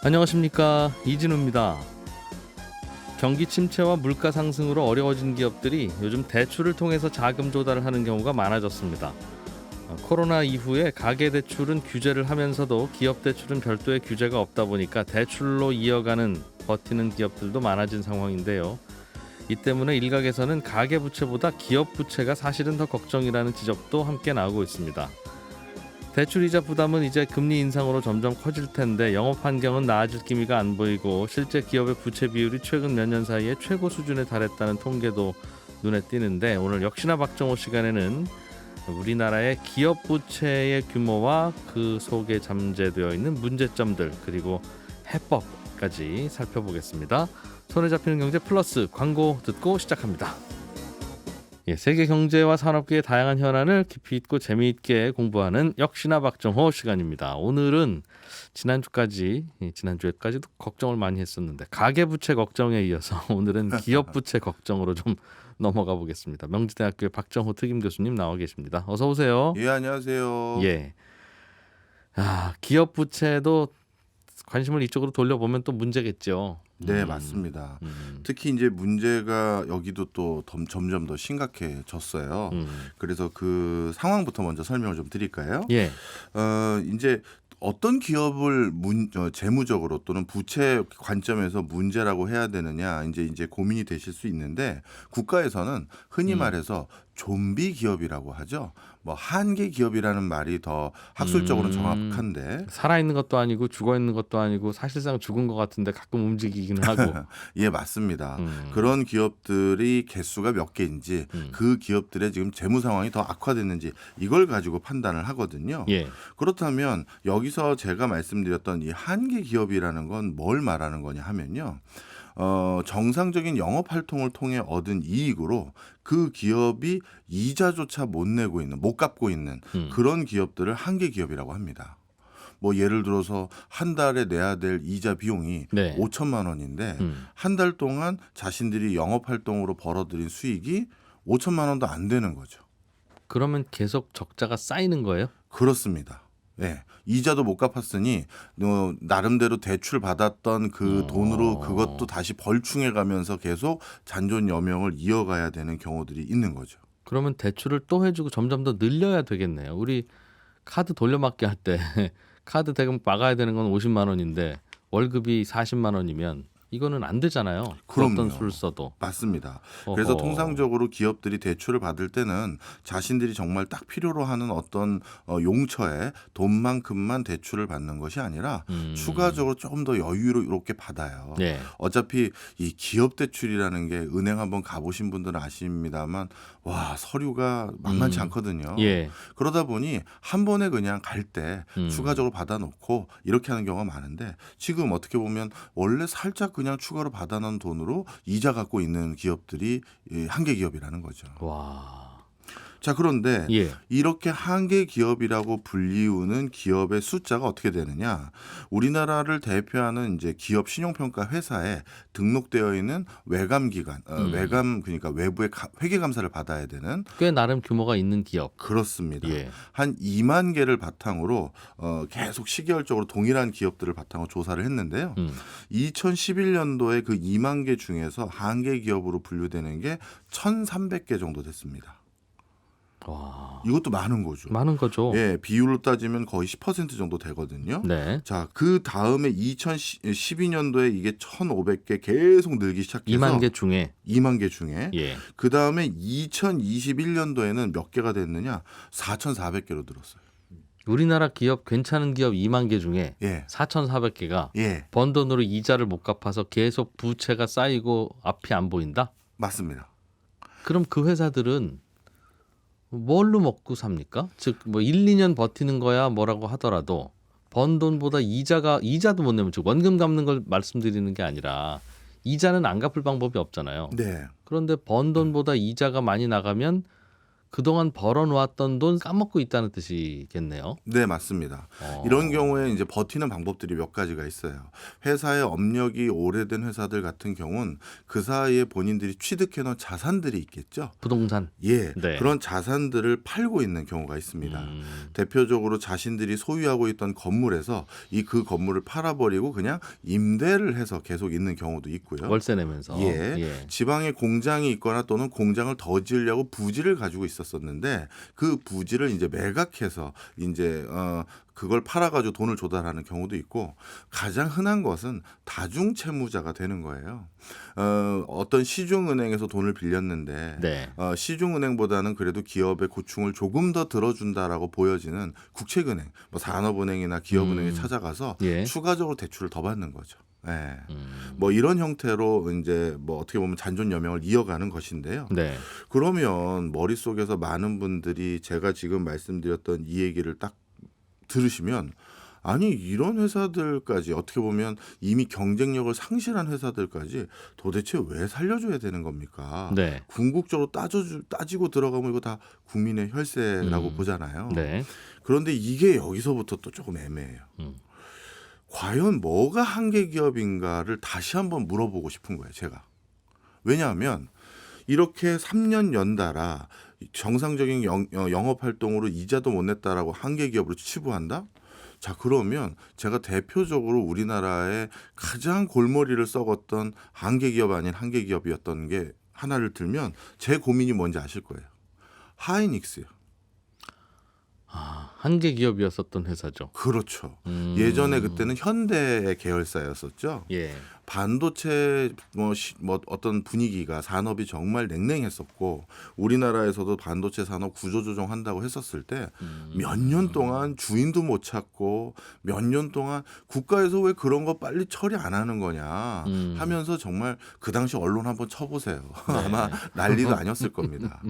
안녕하십니까, 이진우입니다. 경기 침체와 물가 상승으로 어려워진 기업들이 요즘 대출을 통해서 자금 조달을 하는 경우가 많아졌습니다. 코로나 이후에 가계대출은 규제를 하면서도 기업 대출은 별도의 규제가 없다 보니까 대출로 이어가는 버티는 기업들도 많아진 상황인데요. 이 때문에 일각에서는 가계부채보다 기업부채가 사실은 더 걱정이라는 지적도 함께 나오고 있습니다. 대출이자 부담은 이제 금리 인상으로 점점 커질 텐데 영업 환경은 나아질 기미가 안 보이고 실제 기업의 부채 비율이 최근 몇 년 사이에 최고 수준에 달했다는 통계도 눈에 띄는데, 오늘 역시나 박정호 시간에는 우리나라의 기업 부채의 규모와 그 속에 잠재되어 있는 문제점들, 그리고 해법까지 살펴보겠습니다. 손에 잡히는 경제 플러스 광고 듣고 시작합니다. 세계 경제와 산업계의 다양한 현안을 깊이 있고 재미있게 공부하는 역시나 박정호 시간입니다. 오늘은 지난주에까지도 걱정을 많이 했었는데 가계부채 걱정에 이어서 오늘은 기업부채 걱정으로 좀 넘어가 보겠습니다. 명지대학교의 박정호 특임 교수님 나와 계십니다. 어서 오세요. 예, 안녕하세요. 예. 기업부채도 관심을 이쪽으로 돌려보면 또 문제겠죠. 네, 맞습니다. 특히 이제 문제가 여기도 또 점점 더 심각해졌어요. 그래서 그 상황부터 먼저 설명을 좀 드릴까요? 예. 이제 어떤 기업을 재무적으로 또는 부채 관점에서 문제라고 해야 되느냐 이제 고민이 되실 수 있는데, 국가에서는 흔히 말해서 좀비 기업이라고 하죠. 뭐 한계 기업이라는 말이 더 학술적으로는 정확한데, 살아있는 것도 아니고 죽어있는 것도 아니고 사실상 죽은 것 같은데 가끔 움직이기는 하고. 예, 맞습니다. 그런 기업들이 개수가 몇 개인지, 그 기업들의 지금 재무 상황이 더 악화됐는지 이걸 가지고 판단을 하거든요. 예. 그렇다면 여기서 제가 말씀드렸던 이 한계 기업이라는 건 뭘 말하는 거냐 하면요. 정상적인 영업 활동을 통해 얻은 이익으로 그 기업이 이자조차 못 갚고 있는 그런 기업들을 한계 기업이라고 합니다. 뭐 예를 들어서 한 달에 내야 될 이자 비용이 네. 5천만 원인데 한 달 동안 자신들이 영업 활동으로 벌어들인 수익이 5천만 원도 안 되는 거죠. 그러면 계속 적자가 쌓이는 거예요? 그렇습니다. 네. 이자도 못 갚았으니 나름대로 대출 받았던 그 돈으로 그것도 다시 벌충해 가면서 계속 잔존여명을 이어가야 되는 경우들이 있는 거죠. 그러면 대출을 또 해주고 점점 더 늘려야 되겠네요. 우리 카드 돌려막기 할 때 카드 대금 막아야 되는 건 50만 원인데 월급이 40만 원이면 이거는 안 되잖아요. 그럼요. 어떤 수를 써도. 맞습니다. 그래서 어허. 통상적으로 기업들이 대출을 받을 때는 자신들이 정말 딱 필요로 하는 어떤 용처에 돈만큼만 대출을 받는 것이 아니라 추가적으로 조금 더 여유롭게 받아요. 네. 어차피 이 기업 대출이라는 게 은행 한번 가보신 분들은 아십니다만, 와, 서류가 만만치 않거든요. 예. 그러다 보니 한 번에 그냥 갈 때 추가적으로 받아놓고 이렇게 하는 경우가 많은데, 지금 어떻게 보면 원래 살짝 그냥 추가로 받아놓은 돈으로 이자 갖고 있는 기업들이 한계 기업이라는 거죠. 와. 자, 그런데 예. 이렇게 한계 기업이라고 불리우는 기업의 숫자가 어떻게 되느냐? 우리나라를 대표하는 이제 기업 신용평가 회사에 등록되어 있는 외감 기관, 외감 그러니까 외부의 회계 감사를 받아야 되는, 꽤 나름 규모가 있는 기업. 그렇습니다. 예. 한 2만 개를 바탕으로 계속 시계열적으로 동일한 기업들을 바탕으로 조사를 했는데요. 2011년도에 그 2만 개 중에서 한계 기업으로 분류되는 게 1,300개 정도 됐습니다. 와. 이것도 많은 거죠. 많은 거죠. 예, 비율로 따지면 거의 10% 정도 되거든요. 네. 자, 그 다음에 2012년도에 이게 1,500개 계속 늘기 시작해서 2만 개 중에. 2만 개 중에 예. 그 다음에 2021년도에는 몇 개가 됐느냐? 4,400개로 늘었어요. 우리나라 기업 괜찮은 기업 2만 개 중에 예, 4,400개가 예, 번 돈으로 이자를 못 갚아서 계속 부채가 쌓이고 앞이 안 보인다? 맞습니다. 그럼 그 회사들은 뭘로 먹고 삽니까? 즉 뭐 1, 2년 버티는 거야 뭐라고 하더라도 번 돈보다 이자도 못 내면, 즉 원금 갚는 걸 말씀드리는 게 아니라 이자는 안 갚을 방법이 없잖아요. 네, 그런데 번 돈보다 이자가 많이 나가면 그동안 벌어놓았던 돈 까먹고 있다는 뜻이겠네요. 네, 맞습니다. 어. 이런 경우에 이제 버티는 방법들이 몇 가지가 있어요. 회사의 업력이 오래된 회사들 같은 경우는 그 사이에 본인들이 취득해 놓은 자산들이 있겠죠. 부동산. 예, 네. 그런 자산들을 팔고 있는 경우가 있습니다. 음. 대표적으로 자신들이 소유하고 있던 건물에서 그 건물을 팔아버리고 그냥 임대를 해서 계속 있는 경우도 있고요. 월세 내면서. 예, 지방에 공장이 있거나 또는 공장을 더 지으려고 부지를 가지고 있었었는데 그 부지를 이제 매각해서 이제 그걸 팔아가지고 돈을 조달하는 경우도 있고, 가장 흔한 것은 다중채무자가 되는 거예요. 어떤 시중은행에서 돈을 빌렸는데 네. 시중은행보다는 그래도 기업의 고충을 조금 더 들어준다라고 보여지는 국책은행, 뭐 산업은행이나 기업은행에 찾아가서 예. 추가적으로 대출을 더 받는 거죠. 예. 음. 뭐 이런 형태로 이제 뭐 어떻게 보면 잔존여명을 이어가는 것인데요. 네. 그러면 머릿속에서 많은 분들이 제가 지금 말씀드렸던 이 얘기를 딱 들으시면, 아니 이런 회사들까지, 어떻게 보면 이미 경쟁력을 상실한 회사들까지 도대체 왜 살려줘야 되는 겁니까? 네. 궁극적으로 따지고 들어가면 이거 다 국민의 혈세라고 보잖아요. 네. 그런데 이게 여기서부터 또 조금 애매해요. 음. 과연 뭐가 한계 기업인가를 다시 한번 물어보고 싶은 거예요, 제가. 왜냐하면 이렇게 3년 연달아 정상적인 영업 활동으로 이자도 못 냈다라고 한계 기업으로 치부한다? 자, 그러면 제가 대표적으로 우리나라의 가장 골머리를 썩었던 한계 기업 아닌 한계 기업이었던 게 하나를 들면 제 고민이 뭔지 아실 거예요. 하이닉스요. 한계 기업이었었던 회사죠. 그렇죠. 예전에 그때는 현대의 계열사였었죠. 예. 반도체 뭐 어떤 분위기가, 산업이 정말 냉랭했었고, 우리나라에서도 반도체 산업 구조조정한다고 했었을 때 몇 년 동안 주인도 못 찾고, 몇 년 동안 국가에서 왜 그런 거 빨리 처리 안 하는 거냐 하면서, 정말 그 당시 언론 한번 쳐보세요. 아마 난리도 아니었을 겁니다.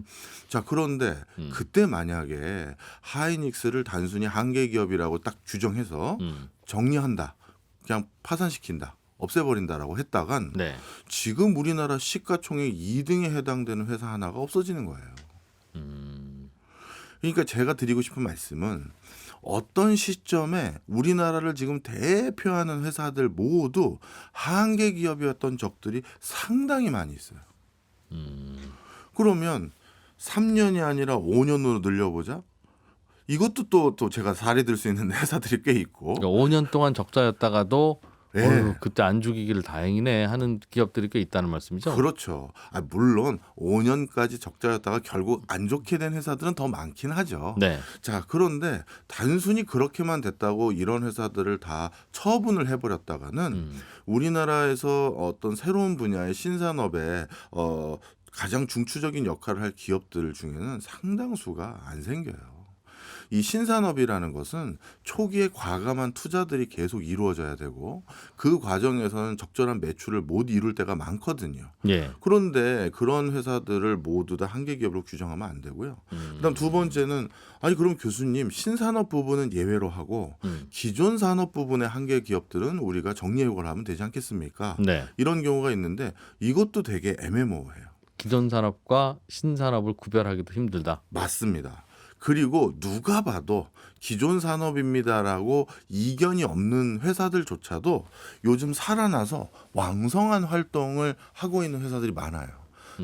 자, 그런데 그때 만약에 하이닉스를 단순히 한계 기업이라고 딱 규정해서 정리한다, 그냥 파산시킨다, 없애버린다라고 했다간 네. 지금 우리나라 시가총액 2등에 해당되는 회사 하나가 없어지는 거예요. 그러니까 제가 드리고 싶은 말씀은, 어떤 시점에 우리나라를 지금 대표하는 회사들 모두 한계 기업이었던 적들이 상당히 많이 있어요. 그러면 3년이 아니라 5년으로 늘려보자. 이것도 또 제가 사례 들 수 있는 회사들이 꽤 있고. 그러니까 5년 동안 적자였다가도 예. 어휴, 그때 안 죽이기를 다행이네 하는 기업들이 꽤 있다는 말씀이죠. 그렇죠. 물론 5년까지 적자였다가 결국 안 좋게 된 회사들은 더 많긴 하죠. 네. 자, 그런데 단순히 그렇게만 됐다고 이런 회사들을 다 처분을 해버렸다가는 우리나라에서 어떤 새로운 분야의 신산업에 가장 중추적인 역할을 할 기업들 중에는 상당수가 안 생겨요. 이 신산업이라는 것은 초기에 과감한 투자들이 계속 이루어져야 되고, 그 과정에서는 적절한 매출을 못 이룰 때가 많거든요. 예. 그런데 그런 회사들을 모두 다 한계 기업으로 규정하면 안 되고요. 그다음 두 번째는, 아니 그럼 교수님, 신산업 부분은 예외로 하고 기존 산업 부분의 한계 기업들은 우리가 정리해고를 하면 되지 않겠습니까? 네. 이런 경우가 있는데 이것도 되게 애매모호해요. 기존 산업과 신산업을 구별하기도 힘들다. 맞습니다. 그리고 누가 봐도 기존 산업입니다라고 이견이 없는 회사들조차도 요즘 살아나서 왕성한 활동을 하고 있는 회사들이 많아요.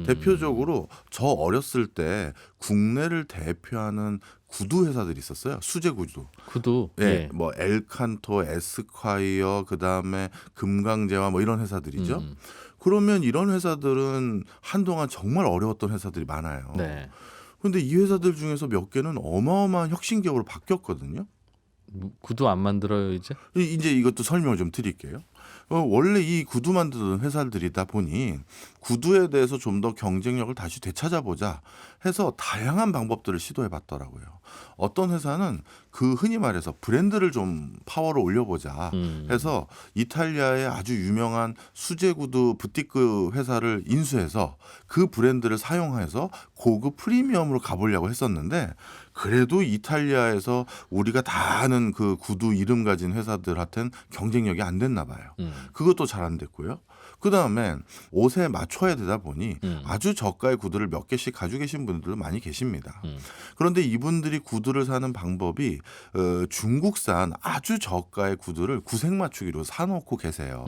대표적으로 저 어렸을 때 국내를 대표하는 구두 회사들이 있었어요. 수제 구두. 구두. 예, 예. 뭐 엘칸토, 에스콰이어, 그다음에 금강제와 뭐 이런 회사들이죠. 그러면 이런 회사들은 한동안 정말 어려웠던 회사들이 많아요. 네. 그런데 이 회사들 중에서 몇 개는 어마어마한 혁신 기업으로 바뀌었거든요. 구두 안 만들어요 이제? 이제 이것도 설명을 좀 드릴게요. 원래 이 구두 만드는 회사들이다 보니 구두에 대해서 좀 더 경쟁력을 다시 되찾아보자 해서 다양한 방법들을 시도해 봤더라고요. 어떤 회사는 그 흔히 말해서 브랜드를 좀 파워를 올려보자 해서 이탈리아의 아주 유명한 수제 구두 부티크 회사를 인수해서 그 브랜드를 사용해서 고급 프리미엄으로 가보려고 했었는데, 그래도 이탈리아에서 우리가 다 아는 그 구두 이름 가진 회사들한테는 경쟁력이 안 됐나 봐요. 그것도 잘 안 됐고요. 그다음에 옷에 맞춰야 되다 보니 아주 저가의 구두를 몇 개씩 가지고 계신 분들도 많이 계십니다. 그런데 이분들이 구두를 사는 방법이 중국산 아주 저가의 구두를 구색 맞추기로 사놓고 계세요.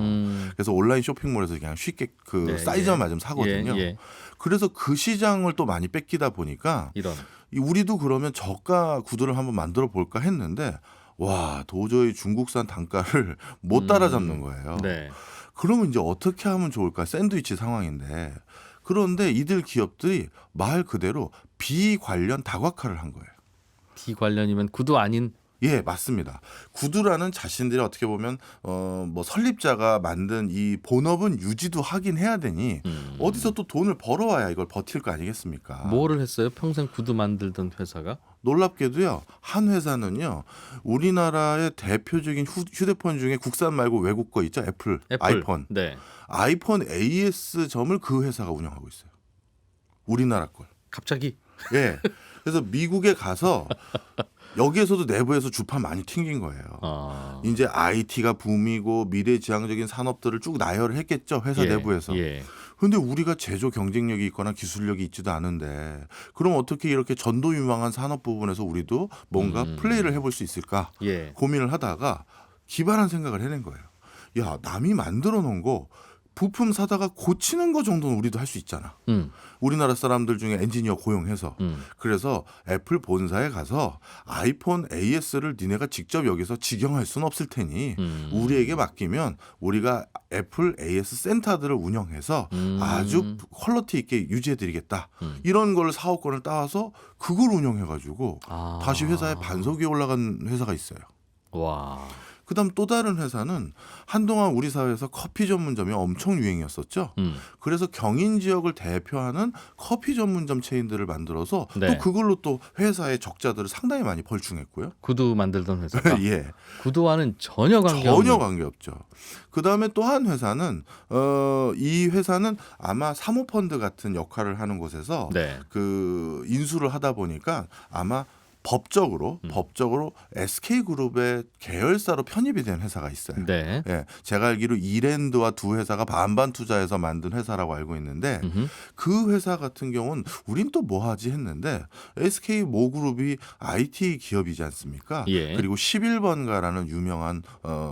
그래서 온라인 쇼핑몰에서 그냥 쉽게 그 네, 사이즈만 예. 맞으면 사거든요. 예, 예. 그래서 그 시장을 또 많이 뺏기다 보니까 이런. 우리도 그러면 저가 구두를 한번 만들어 볼까 했는데 와 도저히 중국산 단가를 못 따라잡는 거예요. 네. 그러면 이제 어떻게 하면 좋을까? 샌드위치 상황인데 그런데 이들 기업들이 말 그대로 비관련 다각화를 한 거예요. 비관련이면 구두 아닌. 예, 맞습니다. 구두라는 자신들이 어떻게 보면 뭐 설립자가 만든 이 본업은 유지도 하긴 해야 되니 어디서 또 돈을 벌어와야 이걸 버틸 거 아니겠습니까? 뭐를 했어요? 평생 구두 만들던 회사가? 놀랍게도요. 한 회사는요. 우리나라의 대표적인 휴대폰 중에 국산 말고 외국 거 있죠? 애플. 아이폰. 네. 아이폰 AS점을 그 회사가 운영하고 있어요. 우리나라 걸. 갑자기. 예. 그래서 미국에 가서 여기에서도 내부에서 주판 많이 튕긴 거예요. 이제 IT가 붐이고 미래지향적인 산업들을 쭉 나열을 했겠죠. 회사 예, 내부에서. 예. 그런데 우리가 제조 경쟁력이 있거나 기술력이 있지도 않은데 그럼 어떻게 이렇게 전도유망한 산업 부분에서 우리도 뭔가 플레이를 해볼 수 있을까 예. 고민을 하다가 기발한 생각을 해낸 거예요. 야, 남이 만들어 놓은 거 부품 사다가 고치는 거 정도는 우리도 할 수 있잖아. 우리나라 사람들 중에 엔지니어 고용해서. 그래서 애플 본사에 가서 아이폰 AS를 니네가 직접 여기서 직영할 수는 없을 테니 우리에게 맡기면 우리가 애플 AS 센터들을 운영해서 아주 퀄리티 있게 유지해드리겠다. 이런 걸 사업권을 따와서 그걸 운영해가지고 다시 회사에 반석이 올라간 회사가 있어요. 와. 그다음 또 다른 회사는 한동안 우리 사회에서 커피 전문점이 엄청 유행이었었죠. 그래서 경인 지역을 대표하는 커피 전문점 체인들을 만들어서 네. 또 그걸로 또 회사의 적자들을 상당히 많이 벌충했고요. 구두 만들던 회사가. 예, 구두와는 전혀 관계 전혀 없는. 관계없죠. 그다음에 또 한 회사는 이 회사는 아마 사모펀드 같은 역할을 하는 곳에서 네. 그 인수를 하다 보니까 아마 법적으로 SK그룹의 계열사로 편입이 된 회사가 있어요. 네. 예, 제가 알기로 이랜드와 두 회사가 반반 투자해서 만든 회사라고 알고 있는데 그 회사 같은 경우는 우린 또 뭐 하지 했는데 SK모그룹이 IT 기업이지 않습니까? 예. 그리고 11번가라는 유명한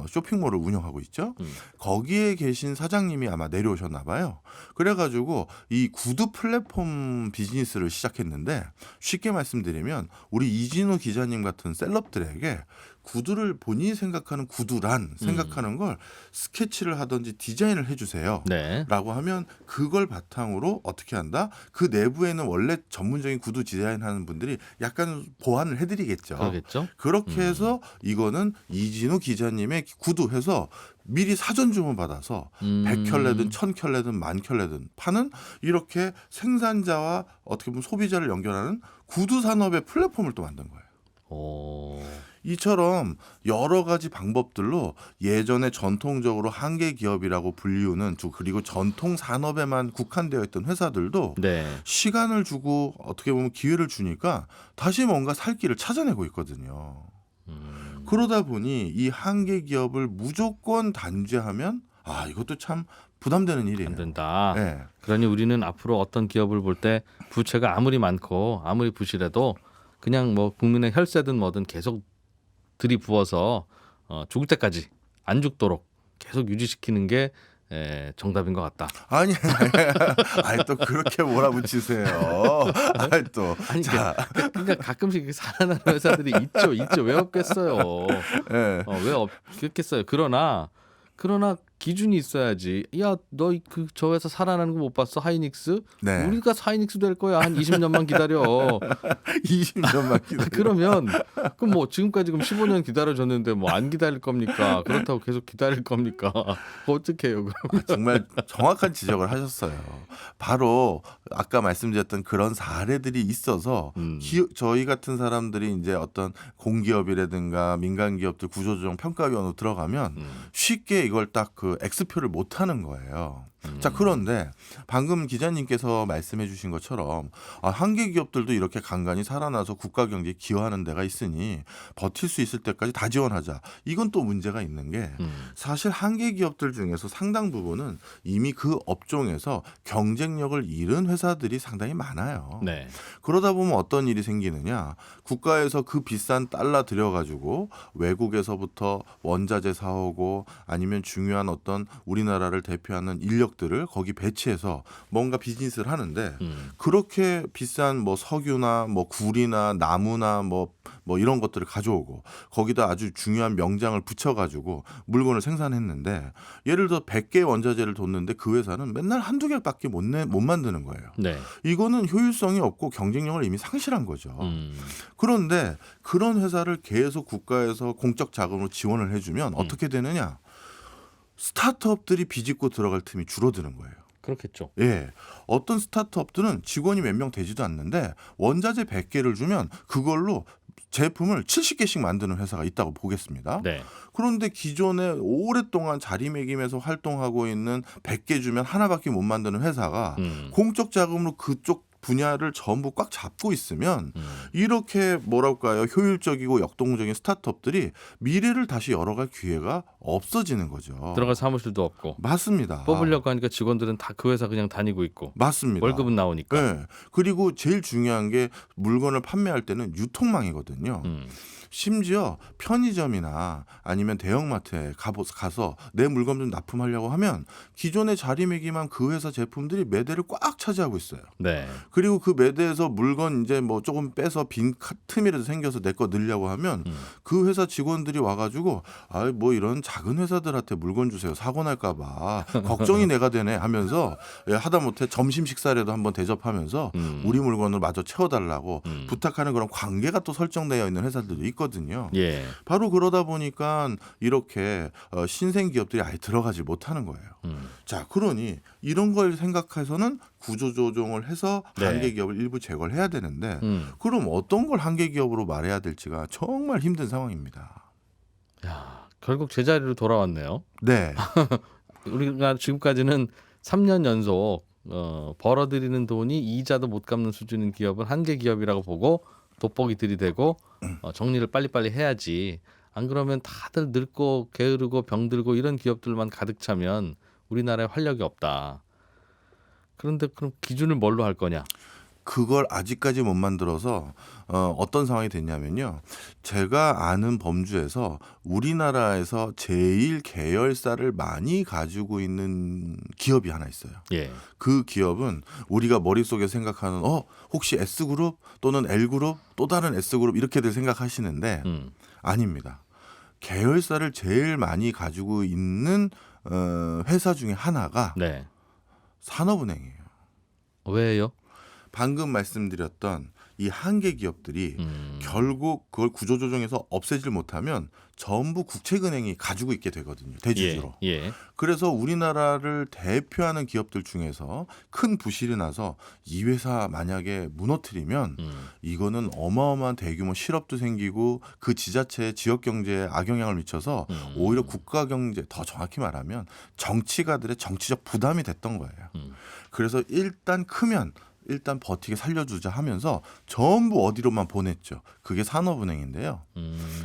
쇼핑몰을 운영하고 있죠. 거기에 계신 사장님이 아마 내려오셨나 봐요. 그래가지고 이 구두 플랫폼 비즈니스를 시작했는데 쉽게 말씀드리면 우리 이진우 기자님 같은 셀럽들에게 구두를 본인이 생각하는 구두란 생각하는 걸 스케치를 하든지 디자인을 해주세요. 네. 라고 하면 그걸 바탕으로 어떻게 한다? 그 내부에는 원래 전문적인 구두 디자인하는 분들이 약간 보완을 해드리겠죠. 그러겠죠. 그렇게 해서 이거는 이진우 기자님의 구두 해서 미리 사전 주문 받아서 100켤레든 1000켤레든 10,000켤레든 파는 이렇게 생산자와 어떻게 보면 소비자를 연결하는 구두 산업의 플랫폼을 또 만든 거예요. 오. 이처럼 여러 가지 방법들로 예전에 전통적으로 한계 기업이라고 불리우는 그리고 전통 산업에만 국한되어 있던 회사들도 네. 시간을 주고 어떻게 보면 기회를 주니까 다시 뭔가 살 길을 찾아내고 있거든요. 그러다 보니 이 한계 기업을 무조건 단죄하면 이것도 참 부담되는 일이에요. 안 된다. 네. 그러니 우리는 앞으로 어떤 기업을 볼 때 부채가 아무리 많고 아무리 부실해도 그냥 뭐 국민의 혈세든 뭐든 계속 들이부어서 죽을 때까지 안 죽도록 계속 유지시키는 게 정답인 것 같다. 아니 또 그렇게 몰아붙이세요. 또 아니 그러니까 가끔씩 살아나는 회사들이 있죠. 왜 없겠어요. 네. 왜 없겠어요. 그러나 기준이 있어야지. 야, 너 저 회사 살아나는 거 못 봤어? 하이닉스? 네. 우리가 하이닉스 될 거야. 한 20년만 기다려. 20년만 기다려. 그러면 그럼 뭐 지금까지 15년 기다려줬는데 뭐 안 기다릴 겁니까? 그렇다고 계속 기다릴 겁니까? 어떻게 해요? 그럼? 정말 정확한 지적을 하셨어요. 바로 아까 말씀드렸던 그런 사례들이 있어서 저희 같은 사람들이 이제 어떤 공기업이라든가 민간 기업들 구조조정 평가위원으로 들어가면 쉽게 이걸 딱 그 X표를 못 하는 거예요. 자, 그런데 방금 기자님께서 말씀해 주신 것처럼 한계 기업들도 이렇게 간간히 살아나서 국가 경제에 기여하는 데가 있으니 버틸 수 있을 때까지 다 지원하자. 이건 또 문제가 있는 게 사실 한계 기업들 중에서 상당 부분은 이미 그 업종에서 경쟁력을 잃은 회사들이 상당히 많아요. 네. 그러다 보면 어떤 일이 생기느냐. 국가에서 그 비싼 달러 들여가지고 외국에서부터 원자재 사오고 아니면 중요한 어떤 우리나라를 대표하는 인력들을 거기 배치해서 뭔가 비즈니스를 하는데 그렇게 비싼 뭐 석유나 뭐 구리나 나무나 뭐 이런 것들을 가져오고 거기다 아주 중요한 명장을 붙여가지고 물건을 생산했는데 예를 들어 100개 원자재를 뒀는데 그 회사는 맨날 한두 개밖에 못 만드는 거예요. 네. 이거는 효율성이 없고 경쟁력을 이미 상실한 거죠. 그런데 그런 회사를 계속 국가에서 공적 자금으로 지원을 해주면 어떻게 되느냐? 스타트업들이 비집고 들어갈 틈이 줄어드는 거예요. 그렇겠죠. 예. 어떤 스타트업들은 직원이 몇 명 되지도 않는데 원자재 100개를 주면 그걸로 제품을 70개씩 만드는 회사가 있다고 보겠습니다. 네. 그런데 기존에 오랫동안 자리매김해서 활동하고 있는 100개 주면 하나밖에 못 만드는 회사가 공적 자금으로 그쪽 분야를 전부 꽉 잡고 있으면 이렇게 뭐랄까요, 효율적이고 역동적인 스타트업들이 미래를 다시 열어갈 기회가 없어지는 거죠. 들어갈 사무실도 없고 맞습니다. 뽑으려고 하니까 직원들은 다 그 회사 그냥 다니고 있고 맞습니다. 월급은 나오니까. 네. 그리고 제일 중요한 게 물건을 판매할 때는 유통망이거든요. 심지어 편의점이나 아니면 대형마트에 가서 내 물건 좀 납품하려고 하면 기존의 자리매김한 그 회사 제품들이 매대를 꽉 차지하고 있어요. 네. 그리고 그 매대에서 물건 이제 뭐 조금 빼서 빈 틈이라도 생겨서 내 거 넣으려고 하면 그 회사 직원들이 와가지고 뭐 이런 작은 회사들한테 물건 주세요. 사고 날까봐 걱정이 내가 되네 하면서 하다못해 점심 식사라도 한번 대접하면서 우리 물건을 마저 채워달라고 부탁하는 그런 관계가 또 설정되어 있는 회사들도 있거든요. 예. 바로 그러다 보니까 이렇게 신생 기업들이 아예 들어가지 못하는 거예요. 자, 그러니 이런 걸 생각해서는 구조조정을 해서 네. 한계 기업을 일부 제거를 해야 되는데 그럼 어떤 걸 한계 기업으로 말해야 될지가 정말 힘든 상황입니다. 야, 결국 제자리로 돌아왔네요. 네. 우리가 지금까지는 3년 연속 벌어들이는 돈이 이자도 못 갚는 수준인 기업은 한계 기업이라고 보고 돋보기 들이대고 정리를 빨리빨리 해야지. 안 그러면 다들 늙고 게으르고 병들고 이런 기업들만 가득 차면 우리나라에 활력이 없다. 그런데 그럼 기준을 뭘로 할 거냐? 그걸 아직까지 못 만들어서 어떤 상황이 됐냐면요. 제가 아는 범주에서 우리나라에서 제일 계열사를 많이 가지고 있는 기업이 하나 있어요. 예. 그 기업은 우리가 머릿속에 생각하는 혹시 S그룹 또는 L그룹 또 다른 S그룹 이렇게들 생각하시는데 아닙니다. 계열사를 제일 많이 가지고 있는 회사 중에 하나가 네. 산업은행이에요. 왜요? 방금 말씀드렸던 이 한계 기업들이 결국 그걸 구조조정해서 없애질 못하면 전부 국책은행이 가지고 있게 되거든요. 대주주로. 예. 그래서 우리나라를 대표하는 기업들 중에서 큰 부실이 나서 이 회사 만약에 무너뜨리면 이거는 어마어마한 대규모 실업도 생기고 그 지자체의 지역 경제에 악영향을 미쳐서 오히려 국가 경제, 더 정확히 말하면 정치가들의 정치적 부담이 됐던 거예요. 그래서 일단 크면 일단 버티게 살려주자 하면서 전부 어디로만 보냈죠. 그게 산업은행인데요.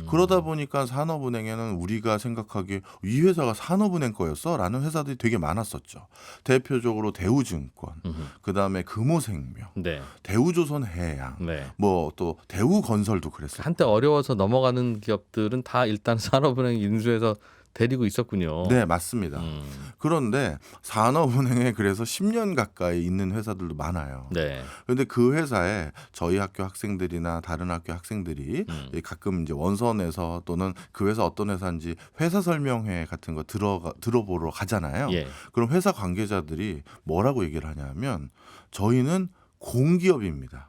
그러다 보니까 산업은행에는 우리가 생각하기에 이 회사가 산업은행 거였어? 라는 회사들이 되게 많았었죠. 대표적으로 대우증권, 그다음에 금호생명, 네. 대우조선해양, 네. 뭐 또 대우건설도 그랬어요. 한때 어려워서 넘어가는 기업들은 다 일단 산업은행 인수해서 데리고 있었군요. 네, 맞습니다. 그런데 산업은행에 그래서 10년 가까이 있는 회사들도 많아요. 네. 그런데 그 회사에 저희 학교 학생들이나 다른 학교 학생들이 가끔 이제 원서내서 또는 그 회사 어떤 회사인지 회사 설명회 같은 거 들어보러 가잖아요. 예. 그럼 회사 관계자들이 뭐라고 얘기를 하냐면 저희는 공기업입니다.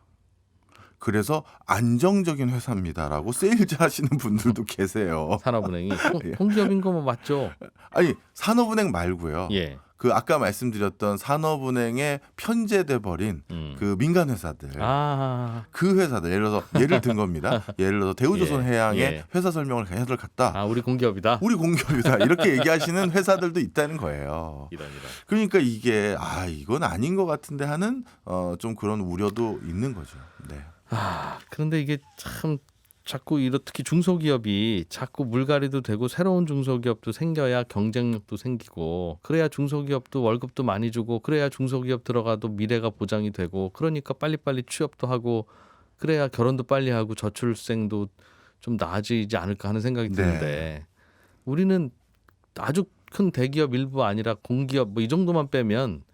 그래서 안정적인 회사입니다라고 세일즈 하시는 분들도 계세요. 산업은행이 공기업인 거 뭐 맞죠? 아니 산업은행 말고요. 예. 그 아까 말씀드렸던 산업은행에 편제돼 버린 그 민간 회사들, 아, 그 회사들 예를 든 겁니다. 예를 들어서 대우조선해양의 예. 회사 설명을 걔네들 갖다 아, 우리 공기업이다. 우리 공기업이다 이렇게 얘기하시는 회사들도 있다는 거예요. 이런. 그러니까 이게 이건 아닌 것 같은데 하는 좀 그런 우려도 있는 거죠. 네. 그런데 이게 참 자꾸 특히 중소기업이 자꾸 물갈이도 되고 새로운 중소기업도 생겨야 경쟁력도 생기고 그래야 중소기업도 월급도 많이 주고 그래야 중소기업 들어가도 미래가 보장이 되고 그러니까 빨리빨리 취업도 하고 그래야 결혼도 빨리 하고 저출생도 좀 나아지지 않을까 하는 생각이 드는데 우리는 아주 큰 대기업 일부 아니라 공기업 뭐 이 정도만 빼면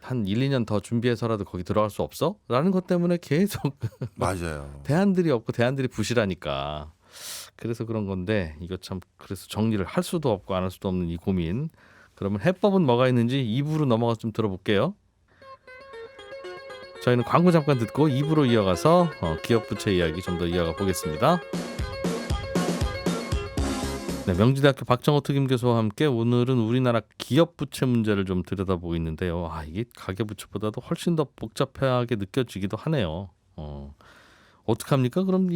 한 1, 2년 더 준비해서라도 거기 들어갈 수 없어? 라는 것 때문에 계속 맞아요. 대안들이 없고 대안들이 부실하니까 그래서 그런 건데 이거 참 그래서 정리를 할 수도 없고 안 할 수도 없는 이 고민. 그러면 해법은 뭐가 있는지 2부로 넘어가서 좀 들어볼게요. 저희는 광고 잠깐 듣고 2부로 이어가서 기업 부채 이야기 좀 더 이어가 보겠습니다. 네, 명지대학교 박정호 특임 교수와 함께 오늘은 우리나라 기업 부채 문제를 좀 들여다보고 있는데요. 이게 가계 부채보다도 훨씬 더 복잡하게 느껴지기도 하네요. 어떡합니까? 그럼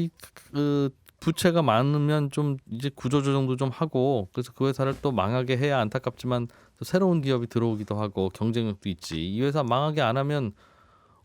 그 부채가 많으면 좀 이제 구조조정도 좀 하고 그래서 그 회사를 또 망하게 해야 안타깝지만 또 새로운 기업이 들어오기도 하고 경쟁력도 있지. 이 회사 망하게 안 하면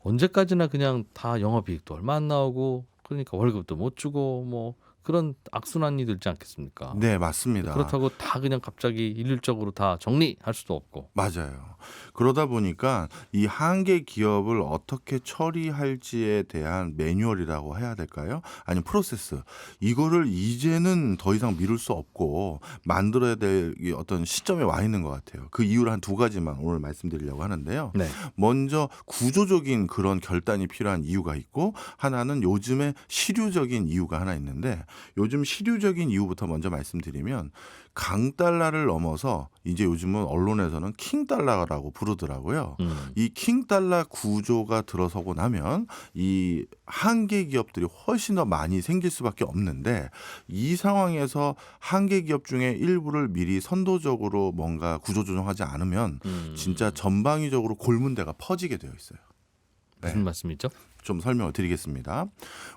언제까지나 그냥 다 영업이익도 얼마 안 나오고 그러니까 월급도 못 주고 뭐 그런 악순환이 들지 않겠습니까? 네, 맞습니다. 그렇다고 다 그냥 갑자기 일률적으로 다 정리할 수도 없고. 맞아요. 그러다 보니까 이 한계 기업을 어떻게 처리할지에 대한 매뉴얼이라고 해야 될까요? 아니면 프로세스. 이거를 이제는 더 이상 미룰 수 없고 만들어야 될 어떤 시점에 와 있는 것 같아요. 그 이유를 한 두 가지만 오늘 말씀드리려고 하는데요. 네. 먼저 구조적인 그런 결단이 필요한 이유가 있고 하나는 요즘에 시류적인 이유가 하나 있는데 요즘 시류적인 이유부터 먼저 말씀드리면 강달러를 넘어서 이제 요즘은 언론에서는 킹달러라고 부르더라고요. 이 킹달러 구조가 들어서고 나면 이 한계 기업들이 훨씬 더 많이 생길 수밖에 없는데 이 상황에서 한계 기업 중에 일부를 미리 선도적으로 뭔가 구조조정하지 않으면 진짜 전방위적으로 골문대가 퍼지게 되어 있어요. 무슨 말씀이죠? 좀 설명을 드리겠습니다.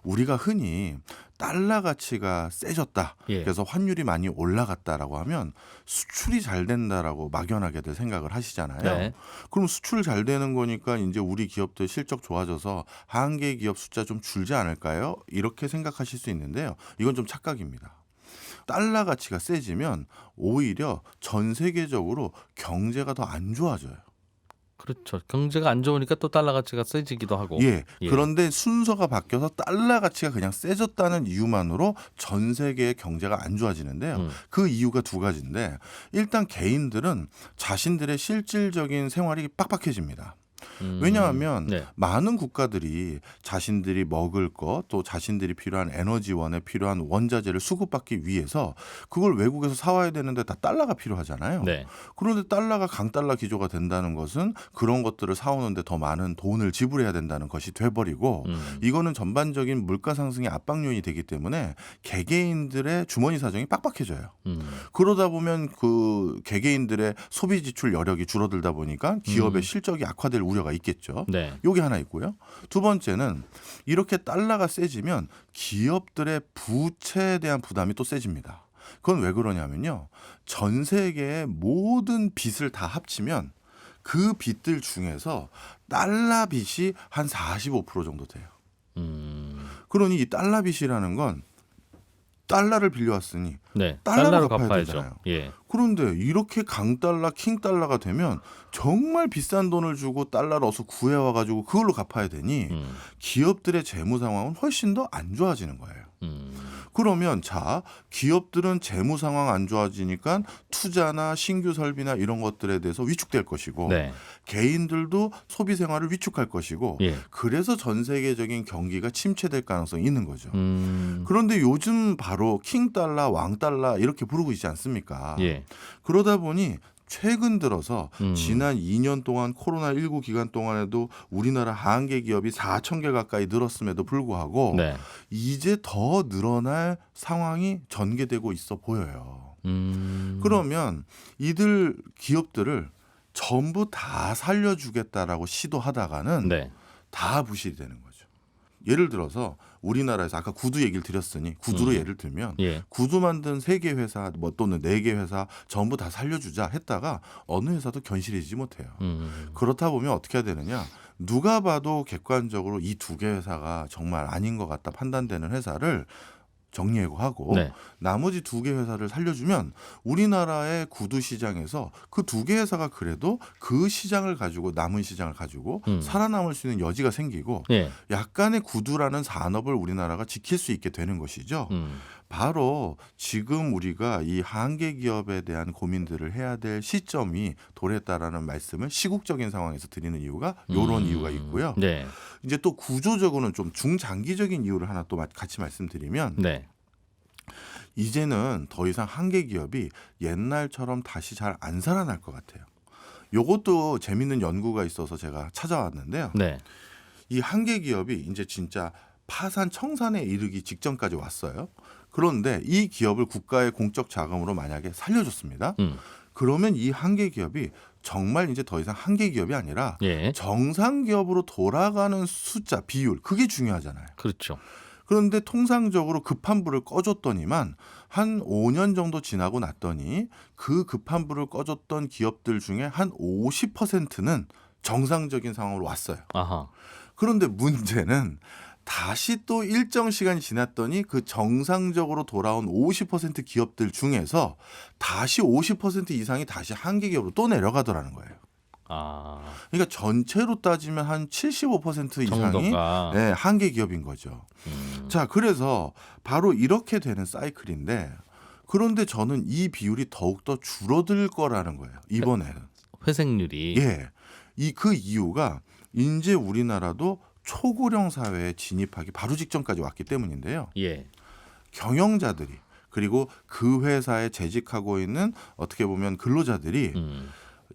우리가 흔히 달러 가치가 세졌다. 예. 그래서 환율이 많이 올라갔다라고 하면 수출이 잘 된다라고 막연하게들 생각을 하시잖아요. 네. 그럼 수출 잘 되는 거니까 이제 우리 기업들 실적 좋아져서 한계 기업 숫자 좀 줄지 않을까요? 이렇게 생각하실 수 있는데요. 이건 좀 착각입니다. 달러 가치가 세지면 오히려 전 세계적으로 경제가 더 안 좋아져요. 그렇죠. 경제가 안 좋으니까 또 달러 가치가 세지기도 하고. 예. 그런데 순서가 바뀌어서 달러 가치가 그냥 세졌다는 이유만으로 전 세계의 경제가 안 좋아지는데요. 그 이유가 두 가지인데 일단 개인들은 자신들의 실질적인 생활이 빡빡해집니다. 왜냐하면 네. 많은 국가들이 자신들이 먹을 것 또 자신들이 필요한 에너지원에 필요한 원자재를 수급받기 위해서 그걸 외국에서 사와야 되는데 다 달러가 필요하잖아요. 네. 그런데 달러가 강달러 기조가 된다는 것은 그런 것들을 사오는데 더 많은 돈을 지불해야 된다는 것이 돼버리고 이거는 전반적인 물가 상승의 압박 요인이 되기 때문에 개개인들의 주머니 사정이 빡빡해져요. 그러다 보면 그 개개인들의 소비 지출 여력이 줄어들다 보니까 기업의 실적이 악화될 우려가 있겠죠. 네. 요게 하나 있고요. 두 번째는 이렇게 달러가 세지면 기업들의 부채에 대한 부담이 또 세집니다. 그건 왜 그러냐면요. 전 세계의 모든 빚을 다 합치면 그 빚들 중에서 달러 빚이 한 45% 정도 돼요. 그러니 이 달러 빚이라는 건 달러를 빌려왔으니 네. 달러로 달러로 갚아야 갚아야죠. 되잖아요. 예. 그런데 이렇게 강달러, 킹달러가 되면 정말 비싼 돈을 주고 달러를 어서 구해와가지고 그걸로 갚아야 되니 기업들의 재무 상황은 훨씬 더 안 좋아지는 거예요. 그러면 자 기업들은 재무 상황 안 좋아지니까 투자나 신규 설비나 이런 것들에 대해서 위축될 것이고 네. 개인들도 소비 생활을 위축할 것이고 예. 그래서 전 세계적인 경기가 침체될 가능성이 있는 거죠. 음. 그런데 요즘 바로 킹달러, 왕달러 이렇게 부르고 있지 않습니까? 예. 그러다 보니 최근 들어서 음. 지난 2년 동안 코로나19 기간 동안에도 우리나라 한계 기업이 4천 개 가까이 늘었음에도 불구하고 네. 이제 더 늘어날 상황이 전개되고 있어 보여요. 그러면 이들 기업들을 전부 다 살려주겠다라고 시도하다가는 네. 다 부실이 되는 거죠. 예를 들어서 우리나라에서 아까 구두 얘기를 드렸으니 구두로 예를 들면 예. 구두 만든 3개 회사 뭐 또는 4개 회사 전부 다 살려주자 했다가 어느 회사도 견실해지지 못해요. 그렇다 보면 어떻게 해야 되느냐. 누가 봐도 객관적으로 이 2개 회사가 정말 아닌 것 같다 판단되는 회사를 정리해고하고 네. 나머지 2개 회사를 살려주면 우리나라의 구두 시장에서 그 2개 회사가 그래도 그 시장을 가지고 남은 시장을 가지고 살아남을 수 있는 여지가 생기고 예. 약간의 구두라는 산업을 우리나라가 지킬 수 있게 되는 것이죠. 바로 지금 우리가 이 한계 기업에 대한 고민들을 해야 될 시점이 도래했다라는 말씀을 시국적인 상황에서 드리는 이유가 이런 이유가 있고요. 네. 이제 또 구조적으로는 좀 중장기적인 이유를 하나 또 같이 말씀드리면 네. 이제는 더 이상 한계 기업이 옛날처럼 다시 잘 안 살아날 것 같아요. 요것도 재밌는 연구가 있어서 제가 찾아왔는데요. 네. 이 한계 기업이 이제 진짜 파산 청산에 이르기 직전까지 왔어요. 그런데 이 기업을 국가의 공적 자금으로 만약에 살려줬습니다. 그러면 이 한계 기업이 정말 이제 더 이상 한계 기업이 아니라 예. 정상 기업으로 돌아가는 숫자, 비율 그게 중요하잖아요. 그렇죠. 그런데 통상적으로 급한 불을 꺼줬더니만 한 5년 정도 지나고 났더니 그 급한 불을 꺼줬던 기업들 중에 한 50%는 정상적인 상황으로 왔어요. 아하. 그런데 문제는 다시 또 일정 시간이 지났더니 그 정상적으로 돌아온 50% 기업들 중에서 다시 50% 이상이 다시 한계 기업으로 또 내려가더라는 거예요. 아. 그러니까 전체로 따지면 한 75% 이상이 정도가. 네, 한계 기업인 거죠. 자, 그래서 바로 이렇게 되는 사이클인데 그런데 저는 이 비율이 더욱더 줄어들 거라는 거예요. 이번에는. 회생률이. 예. 그 이유가 이제 우리나라도 초고령 사회에 진입하기 바로 직전까지 왔기 때문인데요. 예. 경영자들이 그리고 그 회사에 재직하고 있는 어떻게 보면 근로자들이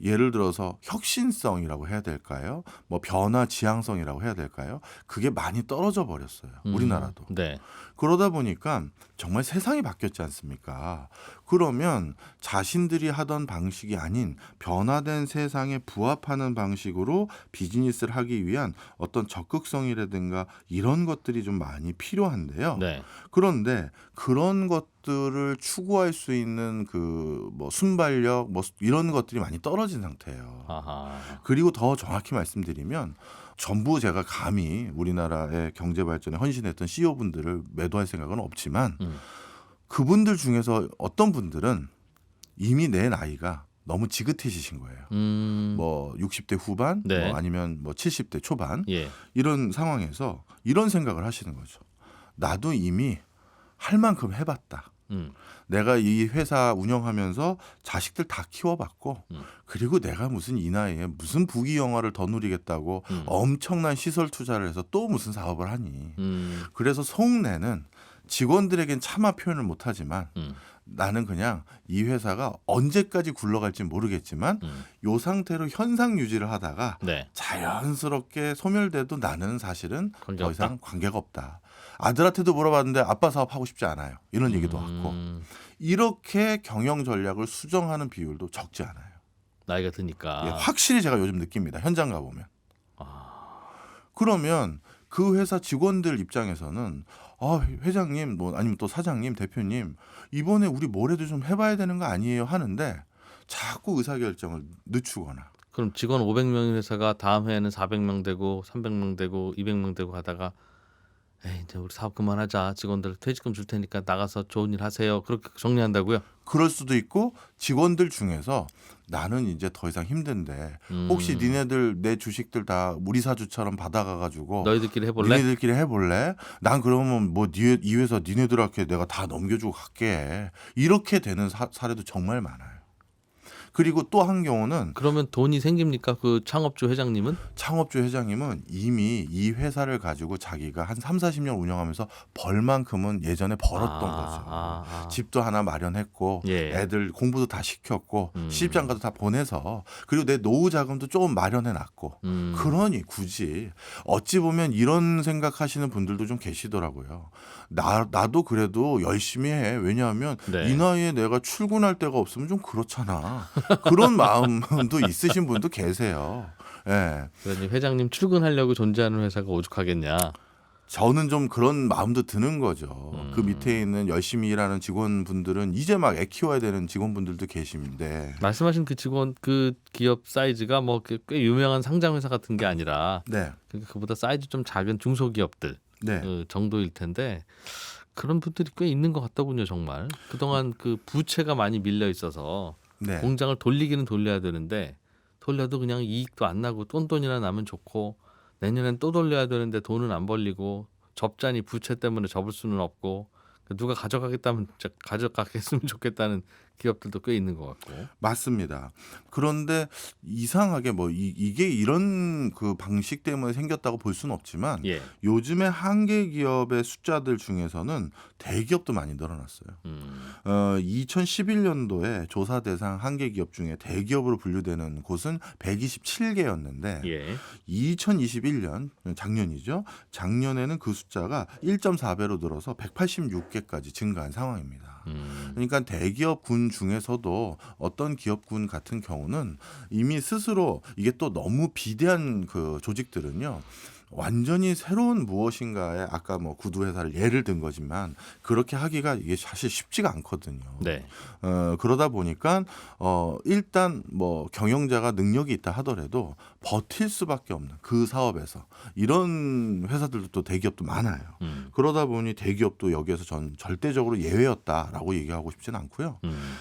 예를 들어서 혁신성이라고 해야 될까요? 뭐 변화 지향성이라고 해야 될까요? 그게 많이 떨어져 버렸어요. 우리나라도. 네. 그러다 보니까 정말 세상이 바뀌었지 않습니까? 그러면 자신들이 하던 방식이 아닌 변화된 세상에 부합하는 방식으로 비즈니스를 하기 위한 어떤 적극성이라든가 이런 것들이 좀 많이 필요한데요. 네. 그런데 그런 것들을 추구할 수 있는 그 뭐 순발력 뭐 이런 것들이 많이 떨어진 상태예요. 아하. 그리고 더 정확히 말씀드리면 전부 제가 감히 우리나라의 경제 발전에 헌신했던 CEO분들을 매도할 생각은 없지만 그분들 중에서 어떤 분들은 이미 내 나이가 너무 지긋해지신 거예요. 뭐 60대 후반, 네. 뭐 아니면 뭐 70대 초반 예. 이런 상황에서 이런 생각을 하시는 거죠. 나도 이미 할 만큼 해봤다. 내가 이 회사 운영하면서 자식들 다 키워봤고 그리고 내가 무슨 이 나이에 무슨 부귀영화를 더 누리겠다고 엄청난 시설 투자를 해서 또 무슨 사업을 하니. 그래서 속내는 직원들에겐 차마 표현을 못하지만 나는 그냥 이 회사가 언제까지 굴러갈지 모르겠지만 이 상태로 현상 유지를 하다가 네. 자연스럽게 소멸돼도 나는 사실은 관계가 더 이상 관계가 없다. 아들한테도 물어봤는데 아빠 사업 하고 싶지 않아요. 이런 얘기도 왔고 이렇게 경영 전략을 수정하는 비율도 적지 않아요. 나이가 드니까. 예, 확실히 제가 요즘 느낍니다. 현장 가보면. 그러면 그 회사 직원들 입장에서는 회장님 뭐 아니면 또 사장님 대표님 이번에 우리 뭐래도 좀 해봐야 되는 거 아니에요 하는데 자꾸 의사결정을 늦추거나 그럼 직원 500명인 회사가 다음 해에는 400명 되고 300명 되고 200명 되고 하다가 에이, 이제 우리 사업 그만하자. 직원들 퇴직금 줄 테니까 나가서 좋은 일 하세요. 그렇게 정리한다고요? 그럴 수도 있고 직원들 중에서 나는 이제 더 이상 힘든데 혹시 니네들 내 주식들 다 우리 사주처럼 받아가가지고 너희들끼리 해볼래? 니네들끼리 해볼래? 난 그러면 뭐 이 회사 니네들한테 내가 다 넘겨주고 갈게. 이렇게 되는 사례도 정말 많아요. 그리고 또 한 경우는 그러면 돈이 생깁니까? 그 창업주 회장님은? 창업주 회장님은 이미 이 회사를 가지고 자기가 한 3, 40년 운영하면서 벌만큼은 예전에 벌었던 거죠. 집도 하나 마련했고 예. 애들 공부도 다 시켰고 시집장가도 다 보내서 그리고 내 노후 자금도 조금 마련해놨고 그러니 굳이 어찌 보면 이런 생각하시는 분들도 좀 계시더라고요. 나도 그래도 열심히 해. 왜냐하면 네. 이 나이에 내가 출근할 데가 없으면 좀 그렇잖아. 그런 마음도 있으신 분도 계세요. 예. 그러니 회장님 출근하려고 존재하는 회사가 오죽하겠냐. 저는 좀 그런 마음도 드는 거죠. 그 밑에 있는 열심히 일하는 직원분들은 이제 막 애 키워야 되는 직원분들도 계신데. 말씀하신 그 직원 그 기업 사이즈가 뭐 꽤 유명한 상장 회사 같은 게 아니라 네. 그러니까 그보다 사이즈 좀 작은 중소기업들 네. 그 정도일 텐데 그런 분들이 꽤 있는 것 같더군요. 정말 그동안 그 부채가 많이 밀려 있어서 네. 공장을 돌리기는 돌려야 되는데 돌려도 그냥 이익도 안 나고 똔똔이나 나면 좋고 내년엔 또 돌려야 되는데 돈은 안 벌리고 접자니 부채 때문에 접을 수는 없고 누가 가져가겠다면 진짜 가져가겠으면 좋겠다는 기업들도 꽤 있는 것 같고. 맞습니다. 그런데 이상하게 뭐 이게 이런 그 방식 때문에 생겼다고 볼 수는 없지만 예. 요즘에 한계 기업의 숫자들 중에서는 대기업도 많이 늘어났어요. 2011년도에 조사 대상 한계 기업 중에 대기업으로 분류되는 곳은 127개였는데 예. 2021년 작년이죠. 작년에는 그 숫자가 1.4배로 늘어서 186개까지 증가한 상황입니다. 그러니까 대기업군 중에서도 어떤 기업군 같은 경우는 이미 스스로 이게 또 너무 비대한 그 조직들은요. 완전히 새로운 무엇인가에 아까 뭐 구두 회사를 예를 든 거지만 그렇게 하기가 이게 사실 쉽지가 않거든요. 네. 그러다 보니까 일단 뭐 경영자가 능력이 있다 하더라도 버틸 수밖에 없는 그 사업에서 이런 회사들도 또 대기업도 많아요. 그러다 보니 대기업도 여기에서 전 절대적으로 예외였다라고 얘기하고 싶지는 않고요.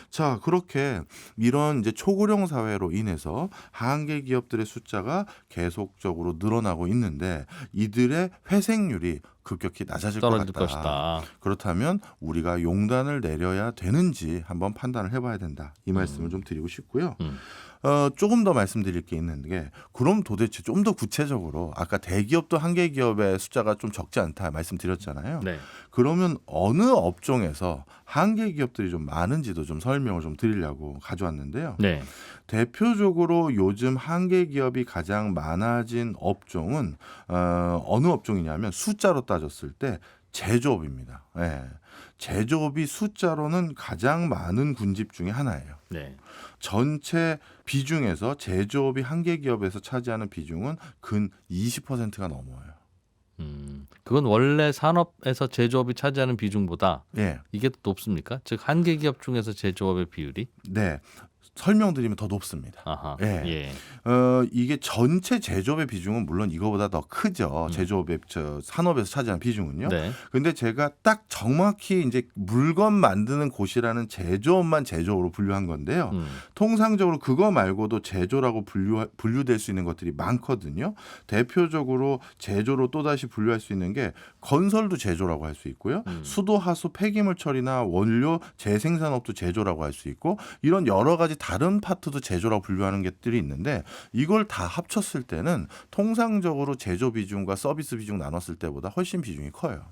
자, 그렇게 이런 이제 초고령 사회로 인해서 한계 기업들의 숫자가 계속적으로 늘어나고 있는데 이들의 회생률이 급격히 낮아질 것 떨어질 같다. 것이다. 그렇다면 우리가 용단을 내려야 되는지 한번 판단을 해봐야 된다. 이 말씀을 좀 드리고 싶고요. 조금 더 말씀드릴 게 있는 게 그럼 도대체 좀 더 구체적으로 아까 대기업도 한계 기업의 숫자가 좀 적지 않다 말씀드렸잖아요. 네. 그러면 어느 업종에서 한계 기업들이 좀 많은지도 좀 설명을 좀 드리려고 가져왔는데요. 네. 대표적으로 요즘 한계 기업이 가장 많아진 업종은 어느 업종이냐면 숫자로 따졌을 때 제조업입니다. 예. 제조업이 숫자로는 가장 많은 군집 중에 하나예요. 네. 전체 비중에서 제조업이 한계 기업에서 차지하는 비중은 근 20%가 넘어요. 그건 원래 산업에서 제조업이 차지하는 비중보다 예. 이게 더 높습니까? 즉 한계 기업 중에서 제조업의 비율이? 네. 설명드리면 더 높습니다. 아하. 예. 예. 이게 전체 제조업의 비중은 물론 이거보다 더 크죠. 제조업의 산업에서 차지하는 비중은요. 네. 근데 제가 딱 정확히 이제 물건 만드는 곳이라는 제조업만 제조업으로 분류한 건데요. 통상적으로 그거 말고도 제조라고 분류될 수 있는 것들이 많거든요. 대표적으로 제조로 또다시 분류할 수 있는 게 건설도 제조라고 할 수 있고요. 수도 하수 폐기물 처리나 원료 재생산업도 제조라고 할 수 있고 이런 여러 가지 다른 파트도 제조라고 분류하는 것들이 있는데 이걸 다 합쳤을 때는 통상적으로 제조 비중과 서비스 비중 나눴을 때보다 훨씬 비중이 커요.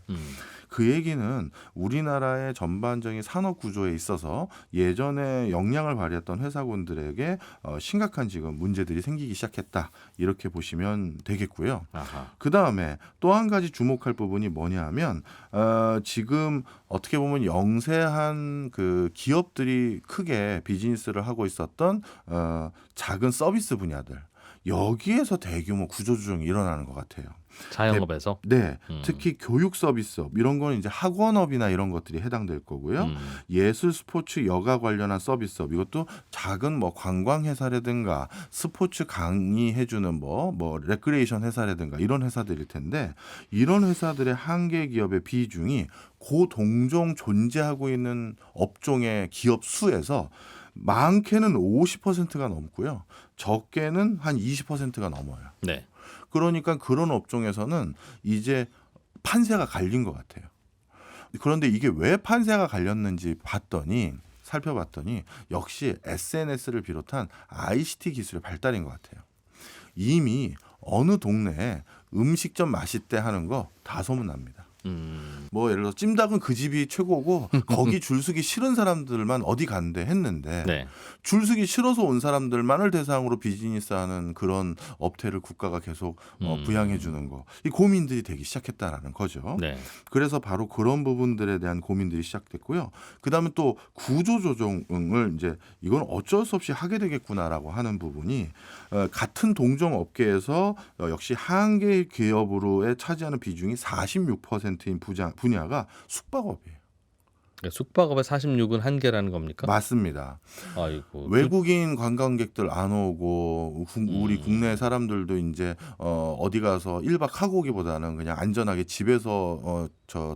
그 얘기는 우리나라의 전반적인 산업 구조에 있어서 예전에 역량을 발휘했던 회사군들에게 심각한 지금 문제들이 생기기 시작했다. 이렇게 보시면 되겠고요. 그 다음에 또 한 가지 주목할 부분이 뭐냐 하면 지금 어떻게 보면 영세한 그 기업들이 크게 비즈니스를 하고 있었던 작은 서비스 분야들 여기에서 대규모 구조조정이 일어나는 것 같아요. 자영업에서? 네, 특히 교육 서비스업 이런 거는 이제 학원업이나 이런 것들이 해당될 거고요. 예술, 스포츠, 여가 관련한 서비스업 이것도 작은 뭐 관광 회사라든가 스포츠 강의해주는 뭐 레크레이션 회사라든가 이런 회사들일 텐데 이런 회사들의 한계 기업의 비중이 고동종 존재하고 있는 업종의 기업 수에서 많게는 50%가 넘고요. 적게는 한 20%가 넘어요. 네. 그러니까 그런 업종에서는 이제 판세가 갈린 것 같아요. 그런데 이게 왜 판세가 갈렸는지 살펴봤더니 역시 SNS를 비롯한 ICT 기술의 발달인 것 같아요. 이미 어느 동네에 음식점 맛있대 하는 거 다 소문납니다. 뭐 예를 들어 찜닭은 그 집이 최고고 거기 줄서기 싫은 사람들만 어디 간대 했는데 네. 줄서기 싫어서 온 사람들만을 대상으로 비즈니스하는 그런 업태를 국가가 계속 부양해 주는 거. 이 고민들이 되기 시작했다라는 거죠. 네. 그래서 바로 그런 부분들에 대한 고민들이 시작됐고요. 그다음에 또 구조 조정을 이제 이건 어쩔 수 없이 하게 되겠구나라고 하는 부분이 같은 동종 업계에서 역시 한계 기업으로의 차지하는 비중이 46%인 분야가 숙박업이에요. 그러니까 숙박업의 46은 한계라는 겁니까? 맞습니다. 아이고. 외국인 관광객들 안 오고 우리 국내 사람들도 이제 어디 가서 1박 하고 오기보다는 그냥 안전하게 집에서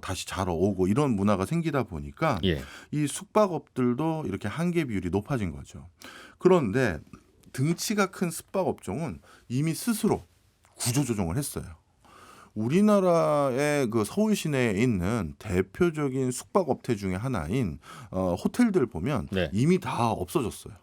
다시 자러 오고 이런 문화가 생기다 보니까 예. 이 숙박업들도 이렇게 한계 비율이 높아진 거죠. 그런데 등치가 큰 숙박업종은 이미 스스로 구조 조정을 했어요. 우리나라의 그 서울 시내에 있는 대표적인 숙박업체 중에 하나인 호텔들 보면 네. 이미 다 없어졌어요.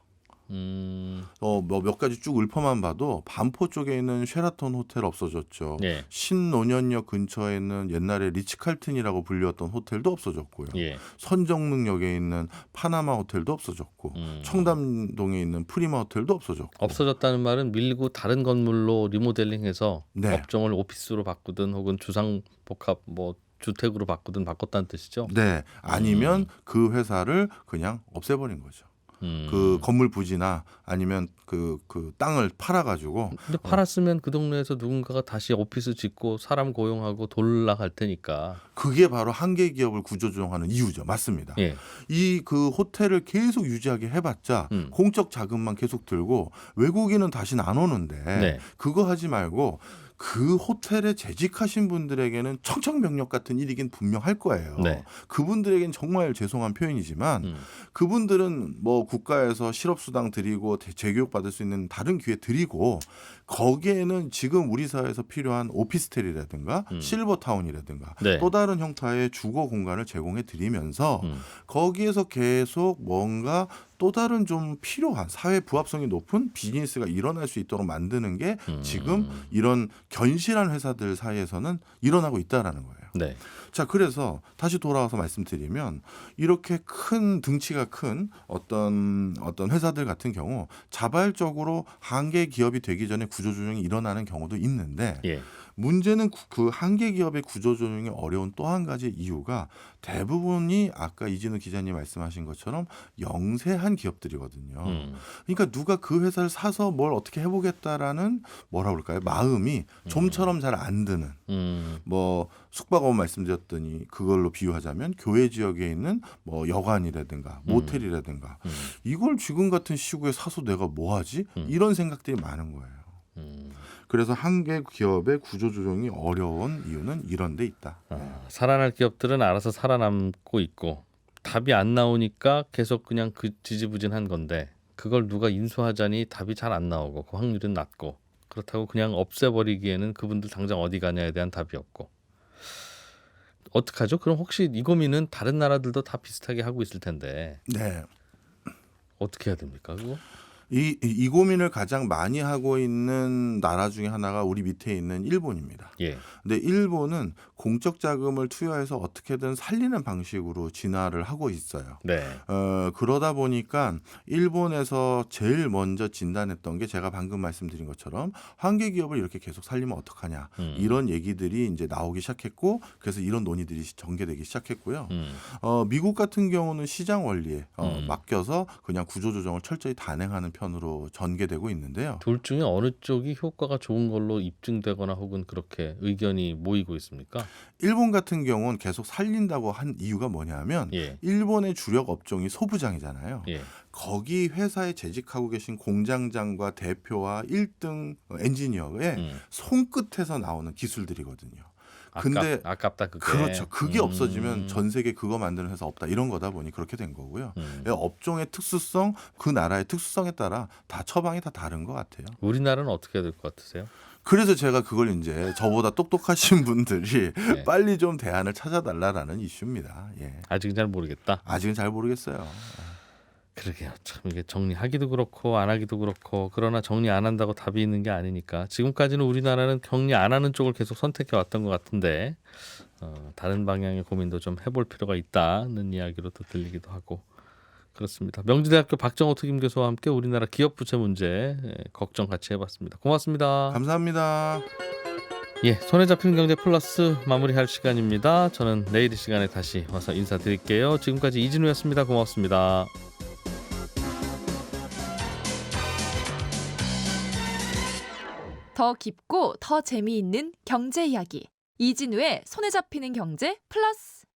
뭐 몇 가지 쭉 읊어만 봐도 반포 쪽에 있는 쉐라톤 호텔 없어졌죠. 예. 신논현역 근처에 있는 옛날에 리츠칼튼이라고 불렸던 호텔도 없어졌고요. 예. 선정릉역에 있는 파나마 호텔도 없어졌고 청담동에 있는 프리마 호텔도 없어졌고. 없어졌다는 말은 밀고 다른 건물로 리모델링해서 네. 업종을 오피스로 바꾸든 혹은 주상복합 뭐 주택으로 바꾸든 바꿨다는 뜻이죠. 네, 아니면 그 회사를 그냥 없애버린 거죠. 그 건물 부지나 아니면 그 땅을 팔아가지고. 근데 팔았으면 그 동네에서 누군가가 다시 오피스 짓고 사람 고용하고 돌아갈 테니까. 그게 바로 한계 기업을 구조조정하는 이유죠. 맞습니다. 예. 이 그 호텔을 계속 유지하게 해봤자 공적 자금만 계속 들고 외국인은 다시는 안 오는데 네. 그거 하지 말고 그 호텔에 재직하신 분들에게는 청천벽력 같은 일이긴 분명할 거예요. 네. 그분들에겐 정말 죄송한 표현이지만 그분들은 뭐 국가에서 실업수당 드리고 재교육 받을 수 있는 다른 기회 드리고 거기에는 지금 우리 사회에서 필요한 오피스텔이라든가 실버타운이라든가 네. 또 다른 형태의 주거 공간을 제공해 드리면서 거기에서 계속 뭔가 또 다른 좀 필요한 사회 부합성이 높은 비즈니스가 일어날 수 있도록 만드는 게 지금 이런 견실한 회사들 사이에서는 일어나고 있다라는 거예요. 네. 자, 그래서 다시 돌아와서 말씀드리면 이렇게 큰 등치가 큰 어떤 회사들 같은 경우 자발적으로 한계 기업이 되기 전에 구조조정이 일어나는 경우도 있는데 예. 문제는 그 한계 기업의 구조조정이 어려운 또 한 가지 이유가 대부분이 아까 이진우 기자님 말씀하신 것처럼 영세한 기업들이거든요. 그러니까 누가 그 회사를 사서 뭘 어떻게 해보겠다라는 뭐라 그럴까요? 마음이 좀처럼 잘 안 드는. 뭐 숙박업 말씀드렸더니 그걸로 비유하자면 교외 지역에 있는 뭐 여관이라든가 모텔이라든가 이걸 지금 같은 시국에 사서 내가 뭐 하지? 이런 생각들이 많은 거예요. 그래서 한계 기업의 구조조정이 어려운 이유는 이런 데 있다. 살아날 기업들은 알아서 살아남고 있고 답이 안 나오니까 계속 그냥 그 지지부진한 건데 그걸 누가 인수하자니 답이 잘 안 나오고 그 확률은 낮고 그렇다고 그냥 없애버리기에는 그분들 당장 어디 가냐에 대한 답이 없고 어떡하죠? 그럼 혹시 이 고민은 다른 나라들도 다 비슷하게 하고 있을 텐데 네. 어떻게 해야 됩니까? 그거? 이 고민을 가장 많이 하고 있는 나라 중에 하나가 우리 밑에 있는 일본입니다. 예. 근데 일본은 공적 자금을 투여해서 어떻게든 살리는 방식으로 진화를 하고 있어요. 네. 그러다 보니까 일본에서 제일 먼저 진단했던 게 제가 방금 말씀드린 것처럼 한계 기업을 이렇게 계속 살리면 어떡하냐 이런 얘기들이 이제 나오기 시작했고 그래서 이런 논의들이 전개되기 시작했고요. 미국 같은 경우는 시장 원리에 맡겨서 그냥 구조조정을 철저히 단행하는 편으로 전개되고 있는데요. 둘 중에 어느 쪽이 효과가 좋은 걸로 입증되거나 혹은 그렇게 의견이 모이고 있습니까? 일본 같은 경우는 계속 살린다고 한 이유가 뭐냐면 예. 일본의 주력 업종이 소부장이잖아요. 예. 거기 회사에 재직하고 계신 공장장과 대표와 1등 엔지니어의 손끝에서 나오는 기술들이거든요. 근데 아깝다 그게. 그렇죠. 그게 없어지면 전 세계 그거 만드는 회사 없다 이런 거다 보니 그렇게 된 거고요. 업종의 특수성, 그 나라의 특수성에 따라 다 처방이 다 다른 것 같아요. 우리나라는 어떻게 해야 될 것 같으세요? 그래서 제가 그걸 이제 저보다 똑똑하신 분들이 네. 빨리 좀 대안을 찾아달라라는 이슈입니다. 예. 아직은 잘 모르겠다. 아직은 잘 모르겠어요. 그러게요. 참 이게 정리하기도 그렇고 안 하기도 그렇고 그러나 정리 안 한다고 답이 있는 게 아니니까 지금까지는 우리나라는 정리 안 하는 쪽을 계속 선택해 왔던 것 같은데 다른 방향의 고민도 좀 해볼 필요가 있다는 이야기로 또 들리기도 하고 그렇습니다. 명지대학교 박정호 특임 교수와 함께 우리나라 기업 부채 문제 걱정 같이 해봤습니다. 고맙습니다. 감사합니다. 예, 손에 잡히는 경제 플러스 마무리할 시간입니다. 저는 내일 이 시간에 다시 와서 인사드릴게요. 지금까지 이진우였습니다. 고맙습니다. 더 깊고 더 재미있는 경제 이야기. 이진우의 손에 잡히는 경제 플러스.